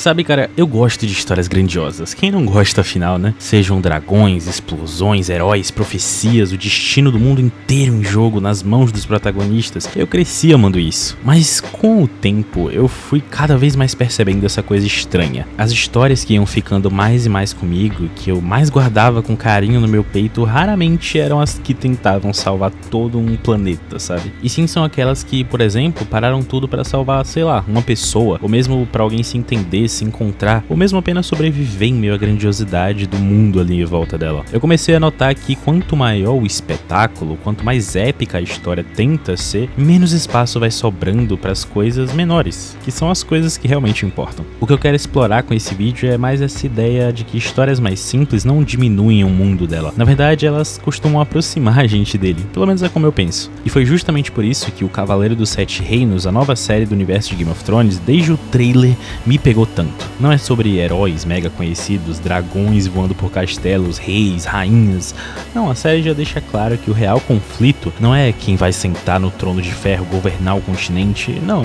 Sabe, cara, eu gosto de histórias grandiosas. Quem não gosta, afinal, né? Sejam dragões, explosões, heróis, profecias, o destino do mundo inteiro em jogo nas mãos dos protagonistas. Eu cresci amando isso. Mas com o tempo, eu fui cada vez mais percebendo essa coisa estranha. As histórias que iam ficando mais e mais comigo, que eu mais guardava com carinho no meu peito, raramente eram as que tentavam salvar todo um planeta, sabe? E sim, são aquelas que, por exemplo, pararam tudo pra salvar, sei lá, uma pessoa, ou mesmo pra alguém se entender, se encontrar, ou mesmo apenas sobreviver em meio à grandiosidade do mundo ali em volta dela. Eu comecei a notar que quanto maior o espetáculo, quanto mais épica a história tenta ser, menos espaço vai sobrando para as coisas menores, que são as coisas que realmente importam. O que eu quero explorar com esse vídeo é mais essa ideia de que histórias mais simples não diminuem o mundo dela. Na verdade, elas costumam aproximar a gente dele, pelo menos é como eu penso. E foi justamente por isso que o Cavaleiro dos Sete Reinos, a nova série do universo de Game of Thrones, desde o trailer me pegou tanto. Não é sobre heróis mega conhecidos, dragões voando por castelos, reis, rainhas. Não, a série já deixa claro que o real conflito não é quem vai sentar no trono de ferro, governar o continente, não,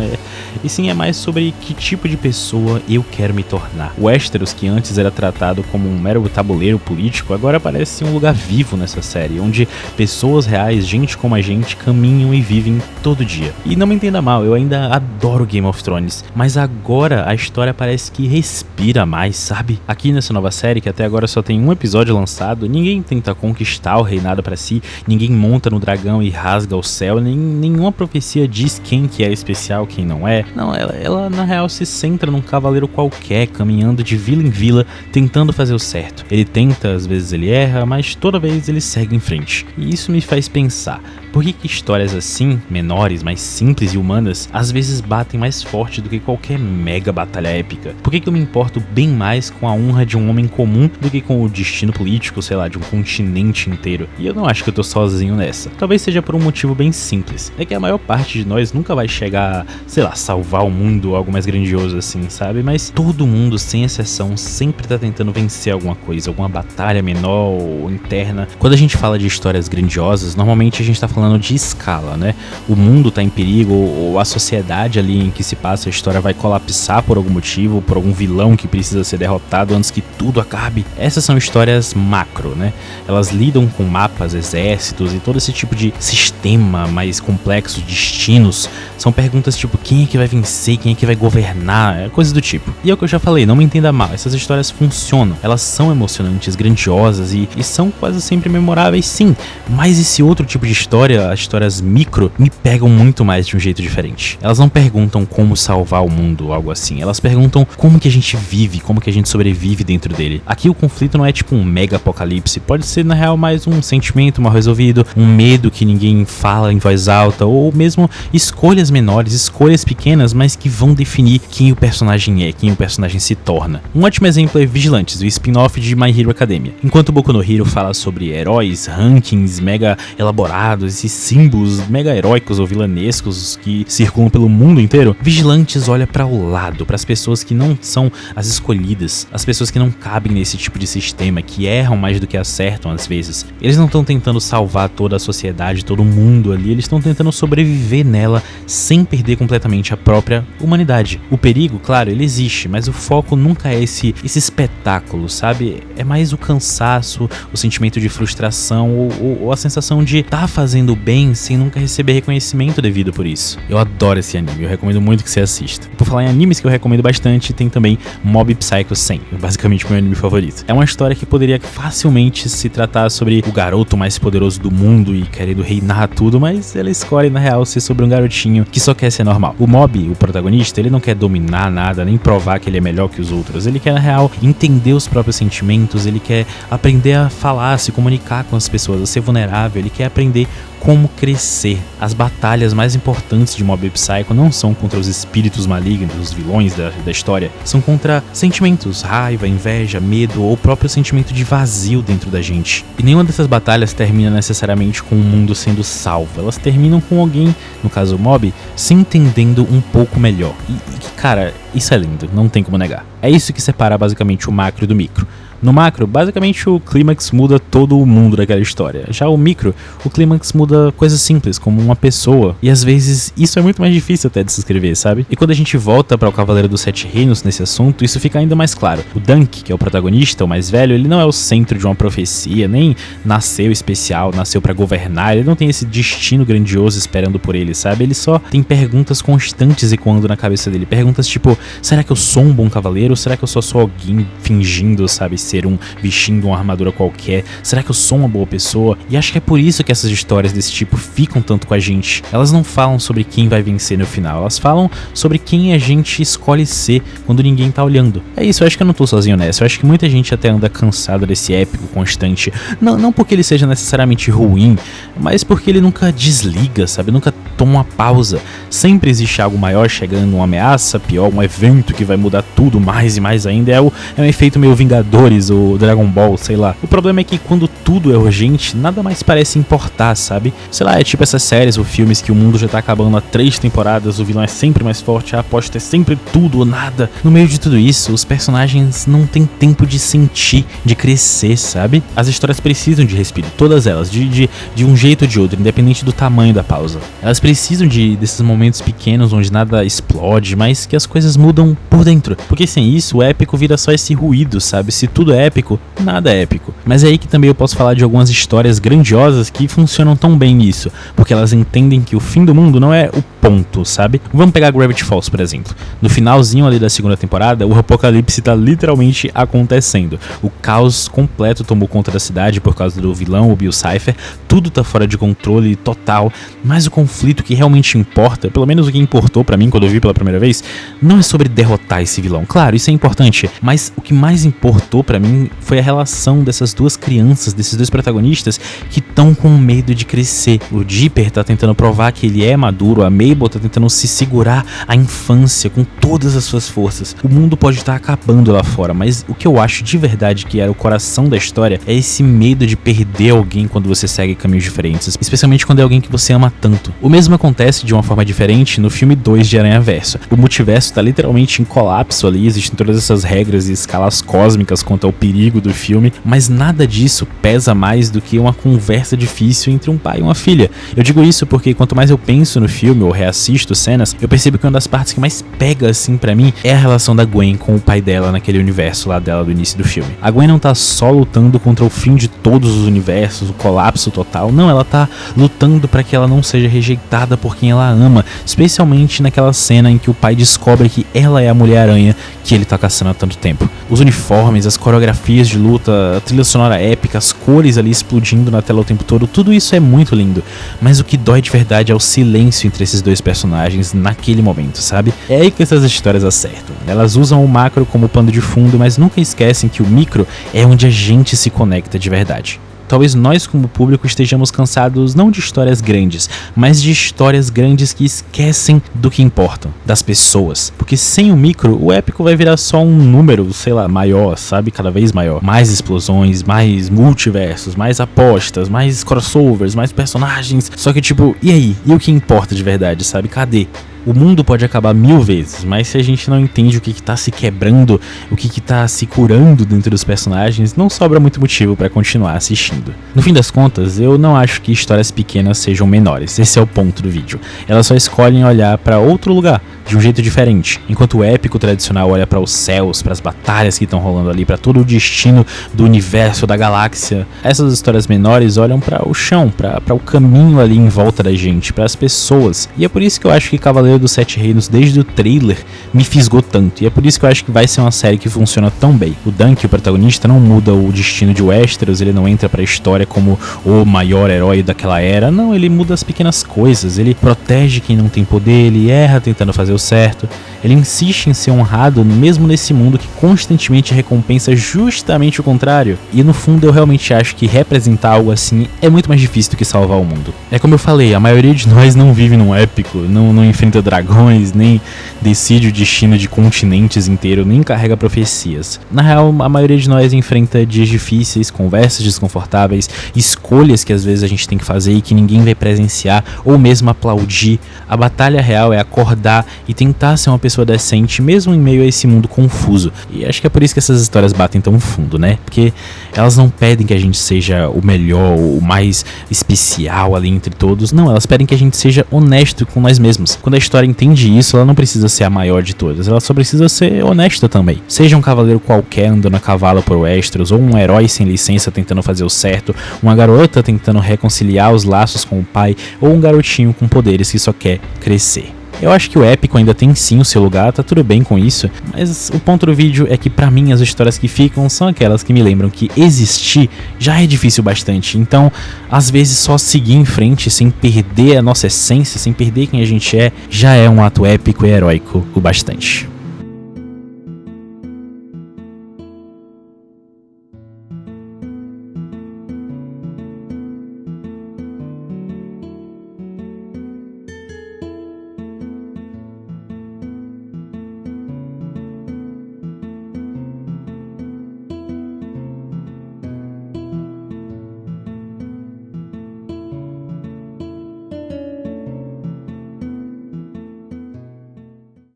e sim é mais sobre que tipo de pessoa eu quero me tornar. Westeros, que antes era tratado como um mero tabuleiro político, agora parece um lugar vivo nessa série, onde pessoas reais, gente como a gente, caminham e vivem todo dia. E não me entenda mal, eu ainda adoro Game of Thrones, mas agora a história parece que respira mais, sabe? Aqui nessa nova série, que até agora só tem um episódio lançado, ninguém tenta conquistar o reinado pra si, ninguém monta no dragão e rasga o céu, nenhuma profecia diz quem que é especial, quem não é. Não, ela na real se centra num cavaleiro qualquer, caminhando de vila em vila, tentando fazer o certo. Ele tenta, às vezes ele erra, mas toda vez ele segue em frente. E isso me faz pensar, por que histórias assim, menores, mais simples e humanas, às vezes batem mais forte do que qualquer mega batalha épica? Por que eu me importo bem mais com a honra de um homem comum do que com o destino político, sei lá, de um continente inteiro? E eu não acho que eu tô sozinho nessa. Talvez seja por um motivo bem simples. É que a maior parte de nós nunca vai chegar, sei lá, salvar o mundo ou algo mais grandioso assim, sabe? Mas todo mundo, sem exceção, sempre tá tentando vencer alguma coisa, alguma batalha menor ou interna. Quando a gente fala de histórias grandiosas, normalmente a gente tá falando de escala, né? O mundo tá em perigo, ou a sociedade ali em que se passa a história vai colapsar por algum motivo, por algum vilão que precisa ser derrotado antes que tudo acabe. Essas são histórias macro, né? Elas lidam com mapas, exércitos e todo esse tipo de sistema mais complexo, destinos. São perguntas tipo, quem é que vai vencer, quem é que vai governar, coisas do tipo. E é o que eu já falei, não me entenda mal, essas histórias funcionam, elas são emocionantes, grandiosas e são quase sempre memoráveis, sim. Mas esse outro tipo de história, as histórias micro, me pegam muito mais de um jeito diferente. Elas não perguntam como salvar o mundo ou algo assim, elas perguntam como que a gente vive, como que a gente sobrevive dentro dele. Aqui o conflito não é tipo um mega apocalipse, pode ser na real mais um sentimento mal resolvido, um medo que ninguém fala em voz alta, ou mesmo escolhas menores, escolhas pequenas, mas que vão definir quem o personagem é, quem o personagem se torna. Um ótimo exemplo é Vigilantes, o spin-off de My Hero Academia. Enquanto Boku no Hero fala sobre heróis, rankings mega elaborados e símbolos mega heróicos ou vilanescos que circulam pelo mundo inteiro, Vigilantes olha para o lado, para as pessoas que não são as escolhidas, as pessoas que não cabem nesse tipo de sistema, que erram mais do que acertam às vezes. Eles não estão tentando salvar toda a sociedade, todo mundo ali, eles estão tentando sobreviver nela sem perder completamente a própria humanidade. O perigo, claro, ele existe, mas o foco nunca é esse espetáculo, sabe? É mais o cansaço, o sentimento de frustração ou a sensação de estar fazendo bem sem nunca receber reconhecimento devido por isso. Eu adoro esse anime, eu recomendo muito que você assista. Por falar em animes que eu recomendo bastante, tem também Mob Psycho 100, basicamente meu anime favorito. É uma história que poderia facilmente se tratar sobre o garoto mais poderoso do mundo e querendo reinar tudo, mas ela escolhe na real ser sobre um garotinho que só quer ser normal. O Mob, o protagonista, ele não quer dominar nada, nem provar que ele é melhor que os outros. Ele quer na real entender os próprios sentimentos, ele quer aprender a falar, se comunicar com as pessoas, a ser vulnerável, ele quer aprender como crescer. As batalhas mais importantes de Mob Psycho não são contra os espíritos malignos, os vilões da história, são contra sentimentos, raiva, inveja, medo ou o próprio sentimento de vazio dentro da gente. E nenhuma dessas batalhas termina necessariamente com o mundo sendo salvo, elas terminam com alguém, no caso o Mob, se entendendo um pouco melhor. E cara, isso é lindo, não tem como negar. É isso que separa basicamente o macro do micro. No macro, basicamente o clímax muda todo o mundo daquela história. Já o micro, o clímax muda coisas simples, como uma pessoa. E às vezes isso é muito mais difícil até de se escrever, sabe? E quando a gente volta para o Cavaleiro dos Sete Reinos nesse assunto, isso fica ainda mais claro. O Dunk, que é o protagonista, o mais velho, ele não é o centro de uma profecia, nem nasceu especial, nasceu para governar, ele não tem esse destino grandioso esperando por ele, sabe? Ele só tem perguntas constantes ecoando na cabeça dele. Perguntas tipo, será que eu sou um bom cavaleiro? Será que eu só sou alguém fingindo, sabe, ser vestindo uma armadura qualquer? Será que eu sou uma boa pessoa? E acho que é por isso que essas histórias desse tipo ficam tanto com a gente. Elas não falam sobre quem vai vencer no final, elas falam sobre quem a gente escolhe ser quando ninguém tá olhando. É isso, eu acho que eu não tô sozinho nessa. Eu acho que muita gente até anda cansado desse épico constante. Não porque ele seja necessariamente ruim, mas porque ele nunca desliga, sabe? Nunca toma uma pausa. Sempre existe algo maior chegando, uma ameaça, pior, um evento que vai mudar tudo mais e mais ainda. É um efeito meio Vingadores ou Dragon Ball, sei lá. O problema é que quando tudo é urgente, nada mais parece importar, sabe? Sei lá, é tipo essas séries ou filmes que o mundo já tá acabando há 3 temporadas, o vilão é sempre mais forte, a aposta é sempre tudo ou nada. No meio de tudo isso, os personagens não têm tempo de sentir, de crescer, sabe? As histórias precisam de respiro, todas elas, de um jeito ou de outro, independente do tamanho da pausa. Elas precisam desses momentos pequenos onde nada explode, mas que as coisas mudam por dentro. Porque sem isso, o épico vira só esse ruído, sabe? Se tudo é épico, nada é épico. Mas é aí que também eu posso falar de algumas histórias grandiosas que funcionam tão bem nisso, porque elas entendem que o fim do mundo não é o ponto, sabe? Vamos pegar Gravity Falls, por exemplo. No finalzinho ali da segunda temporada, o apocalipse tá literalmente acontecendo. O caos completo tomou conta da cidade por causa do vilão, o Bill Cipher. Tudo tá fora de controle total, mas o conflito que realmente importa, pelo menos o que importou pra mim quando eu vi pela primeira vez, não é sobre derrotar esse vilão. Claro, isso é importante, mas o que mais importou pra mim foi a relação dessas duas crianças, desses dois protagonistas que estão com medo de crescer. O Dipper tá tentando provar que ele é maduro, a Mabel tá tentando se segurar à infância com todas as suas forças. O mundo pode estar acabando lá fora, mas o que eu acho de verdade que era o coração da história é esse medo de perder alguém quando você segue caminhos diferentes, especialmente quando é alguém que você ama tanto. O mesmo acontece de uma forma diferente no filme 2 de Aranhaverso. O multiverso tá literalmente em colapso ali, existem todas essas regras e escalas cósmicas quanto ao perigo do filme, mas nada disso pesa mais do que uma conversa difícil entre um pai e uma filha. Eu digo isso porque quanto mais eu penso no filme ou reassisto cenas, eu percebo que uma das partes que mais pega assim pra mim é a relação da Gwen com o pai dela naquele universo lá dela do início do filme. A Gwen não tá só lutando contra o fim de todos os universos, o colapso total, não, ela tá lutando pra que ela não seja rejeitada por quem ela ama, especialmente naquela cena em que o pai descobre que ela é a Mulher-Aranha que ele tá caçando há tanto tempo. Os uniformes, as coreografias de luta, a trilha sonora épica, as cores ali explodindo na tela o tempo todo, tudo isso é muito lindo, mas o que dói de verdade é o silêncio entre esses dois personagens naquele momento, sabe? É aí que essas histórias acertam. Elas usam o macro como pano de fundo, mas nunca esquecem que o micro é onde a gente se conecta de verdade. Talvez nós como público estejamos cansados não de histórias grandes, mas de histórias grandes que esquecem do que importam, das pessoas. Porque sem o micro, o épico vai virar só um número, sei lá, maior, sabe? Cada vez maior. Mais explosões, mais multiversos, mais apostas, mais crossovers, mais personagens. Só que tipo, e aí? E o que importa de verdade, sabe? Cadê? O mundo pode acabar 1000 vezes, mas se a gente não entende o que tá se quebrando, o que tá se curando dentro dos personagens, não sobra muito motivo pra continuar assistindo. No fim das contas, eu não acho que histórias pequenas sejam menores, esse é o ponto do vídeo. Elas só escolhem olhar pra outro lugar, de um jeito diferente. Enquanto o épico tradicional olha para os céus, para as batalhas que estão rolando ali, para todo o destino do universo, da galáxia, essas histórias menores olham para o chão, para o caminho ali em volta da gente, para as pessoas. E é por isso que eu acho que Cavaleiro dos Sete Reinos, desde o trailer, me fisgou tanto. E é por isso que eu acho que vai ser uma série que funciona tão bem. O Dunk, o protagonista, não muda o destino de Westeros, ele não entra para a história como o maior herói daquela era. Não, ele muda as pequenas coisas, ele protege quem não tem poder, ele erra tentando fazer o certo, ele insiste em ser honrado mesmo nesse mundo que constantemente recompensa justamente o contrário. E no fundo eu realmente acho que representar algo assim é muito mais difícil do que salvar o mundo. É como eu falei, a maioria de nós não vive num épico, não enfrenta dragões, nem decide o destino de continentes inteiros, nem carrega profecias. Na real, a maioria de nós enfrenta dias difíceis, conversas desconfortáveis, escolhas que às vezes a gente tem que fazer e que ninguém vai presenciar ou mesmo aplaudir. A batalha real é acordar e tentar ser uma pessoa decente mesmo em meio a esse mundo confuso. E acho que é por isso que essas histórias batem tão fundo, né? Porque elas não pedem que a gente seja o melhor, o mais especial ali entre todos. Não, elas pedem que a gente seja honesto com nós mesmos. Quando a história entende isso, ela não precisa ser a maior de todas, ela só precisa ser honesta também. Seja um cavaleiro qualquer andando a cavalo por Westeros, ou um herói sem licença tentando fazer o certo, uma garota tentando reconciliar os laços com o pai, ou um garotinho com poderes que só quer crescer. Eu acho que o épico ainda tem sim o seu lugar, tá tudo bem com isso, mas o ponto do vídeo é que pra mim as histórias que ficam são aquelas que me lembram que existir já é difícil bastante, então às vezes só seguir em frente sem perder a nossa essência, sem perder quem a gente é, já é um ato épico e heróico o bastante.